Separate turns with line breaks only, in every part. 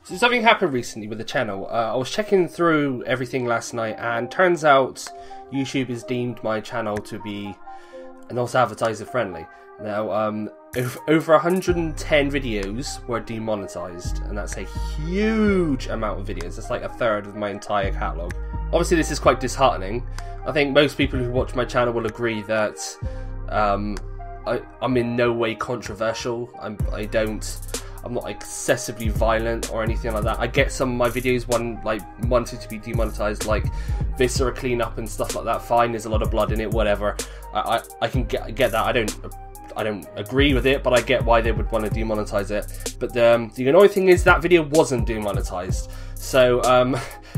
So something happened recently with the channel. I was checking through everything last night, and turns out YouTube has deemed my channel to be not advertiser friendly. Now, over 110 videos were demonetized, and that's a huge amount of videos. That's like a third of my entire catalogue. Obviously, this is quite disheartening. I think most people who watch my channel will agree that I'm in no way controversial. I'm not excessively violent or anything like that. I get some of my videos wanted to be demonetized, like viscera cleanup and stuff like that. Fine, there's a lot of blood in it, whatever. I can get that. I don't agree with it, but I get why they would want to demonetize it. But the annoying thing is that video wasn't demonetized. So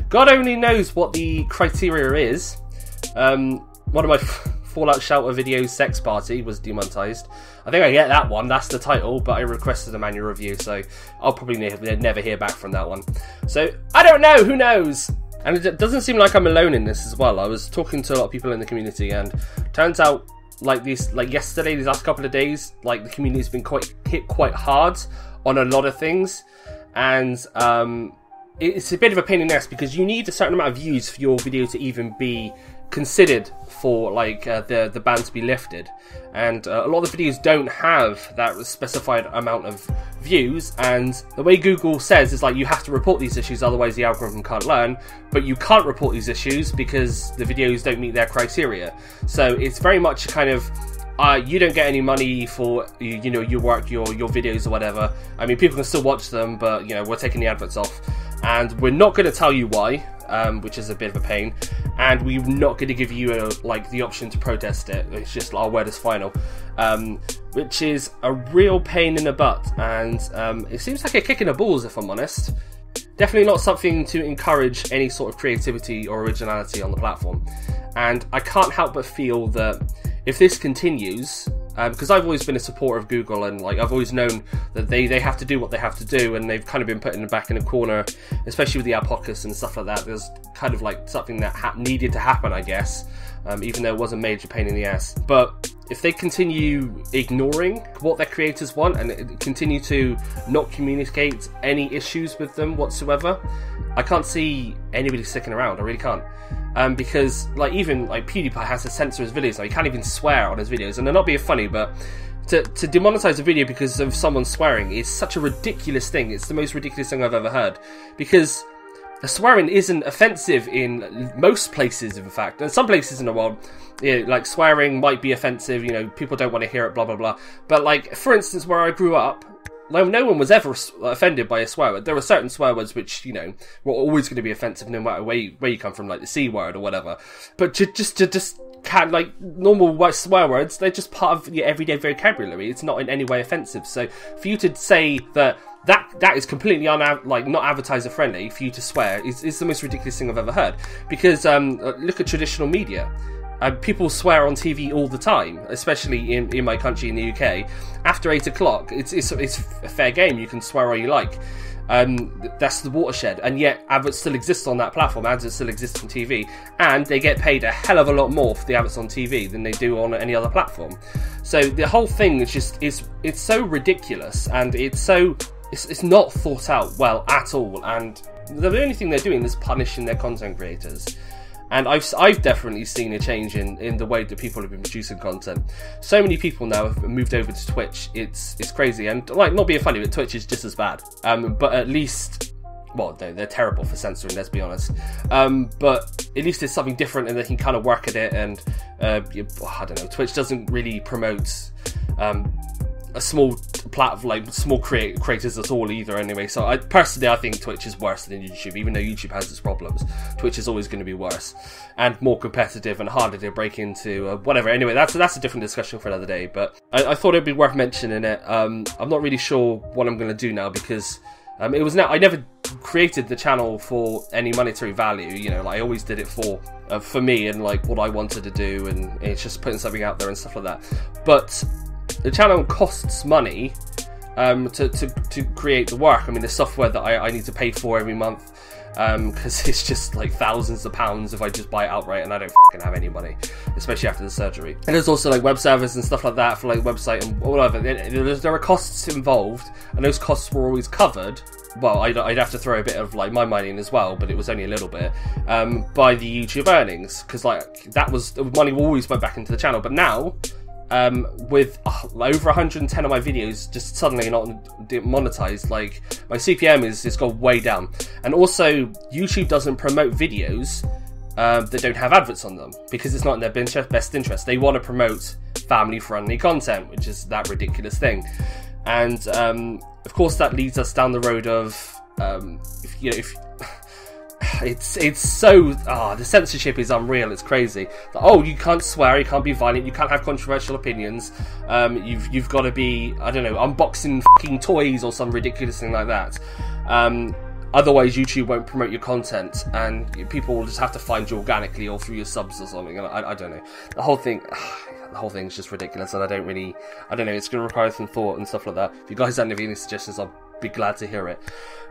God only knows what the criteria is. One of my Fallout Shelter videos, Sex Party, was demonetized. I think I get that one, that's the title, but I requested a manual review, so I'll probably never hear back from that one. So, I don't know, who knows? And it doesn't seem like I'm alone in this as well. I was talking to a lot of people in the community, and turns out, like yesterday, these last couple of days, like the community's been hit quite hard on a lot of things, and it's a bit of a pain in the ass because you need a certain amount of views for your video to even be considered for the ban to be lifted, and a lot of the videos don't have that specified amount of views, and the way Google says is like you have to report these issues, otherwise the algorithm can't learn, but you can't report these issues because the videos don't meet their criteria. So it's very much kind of you don't get any money for your work, your videos or whatever. I mean, people can still watch them, but we're taking the adverts off, and we're not going to tell you why, which is a bit of a pain, and we're not going to give you the option to protest it. It's just our word is final, which is a real pain in the butt, and it seems like a kick in the balls, if I'm honest. Definitely not something to encourage any sort of creativity or originality on the platform, and I can't help but feel that if this continues, because I've always been a supporter of Google, and I've always known that they have to do what they have to do, and they've kind of been put back in a corner, especially with the Alpacas and stuff like that. There's kind of something that needed to happen, I guess, even though it was a major pain in the ass. But if they continue ignoring what their creators want and continue to not communicate any issues with them whatsoever, I can't see anybody sticking around. I really can't. Because even PewDiePie has to censor his videos now. He can't even swear on his videos, and they're not being funny, but to demonetize a video because of someone swearing is such a ridiculous thing. It's the most ridiculous thing I've ever heard, because swearing isn't offensive in most places, in fact. In some places in the world, swearing might be offensive, people don't want to hear it, blah blah blah. But for instance, where I grew up, no one was ever offended by a swear word. There were certain swear words which, were always going to be offensive no matter where you come from, like the C word or whatever. But just can't, normal swear words, they're just part of your everyday vocabulary. It's not in any way offensive. So for you to say that is completely not advertiser friendly, for you to swear is the most ridiculous thing I've ever heard. Because look at traditional media. People swear on TV all the time, especially in my country, in the UK. After 8 o'clock, it's a fair game. You can swear all you like. That's the watershed, and yet adverts still exist on that platform. Adverts still exist on TV, and they get paid a hell of a lot more for the adverts on TV than they do on any other platform. So the whole thing is just it's so ridiculous, and it's not thought out well at all. And the only thing they're doing is punishing their content creators. And I've definitely seen a change in the way that people have been producing content. So many people now have moved over to Twitch. It's crazy, and not being funny, but Twitch is just as bad. But at least, well, no, they're terrible for censoring, let's be honest. But at least there's something different, and they can kind of work at it. And I don't know, Twitch doesn't really promote a small platform, small creators at all either, anyway. So I think Twitch is worse than YouTube, even though YouTube has its problems. Twitch is always going to be worse and more competitive and harder to break into, whatever. Anyway, that's a different discussion for another day, but I thought it'd be worth mentioning it. I'm not really sure what I'm going to do now, because I never created the channel for any monetary value. I always did it for me and what I wanted to do, and it's just putting something out there and stuff like that. But the channel costs money to create the work. I mean, the software that I need to pay for every month, because it's just thousands of pounds if I just buy it outright, and I don't have any money, especially after the surgery. And there's also web servers and stuff like that for website and whatever. There are costs involved, and those costs were always covered well, I'd have to throw a bit of like my money in as well, but it was only a little bit, by the YouTube earnings, because like that was the money always went back into the channel. But now, with over 110 of my videos just suddenly not monetized, like my CPM is gone way down. And also YouTube doesn't promote videos that don't have adverts on them, because it's not in their best interest. They want to promote family-friendly content, which is that ridiculous thing. And of course that leads us down the road of it's so the censorship is unreal. It's crazy. Oh, you can't swear, you can't be violent, you can't have controversial opinions, you've got to be, I don't know, unboxing fucking toys or some ridiculous thing like that. Otherwise YouTube won't promote your content, and people will just have to find you organically or through your subs or something. And I don't know, the whole thing's just ridiculous, and I don't know, it's going to require some thought and stuff like that. If you guys have any suggestions, I'll be glad to hear it.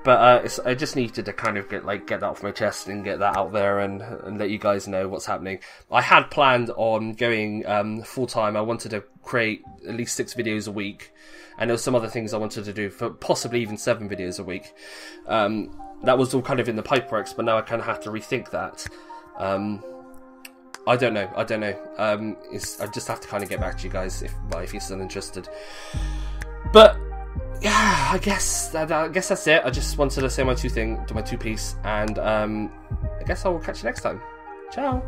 But I just needed to kind of get that off my chest and get that out there and let you guys know what's happening. I had planned on going full time. I wanted to create at least 6 videos a week, and there were some other things I wanted to do, for possibly even 7 videos a week. That was all kind of in the pipeworks, but now I kind of have to rethink that. I don't know. I just have to kind of get back to you guys if you're still interested. But yeah, I guess that's it. I just wanted to say my 2 piece, and I guess I will catch you next time. Ciao.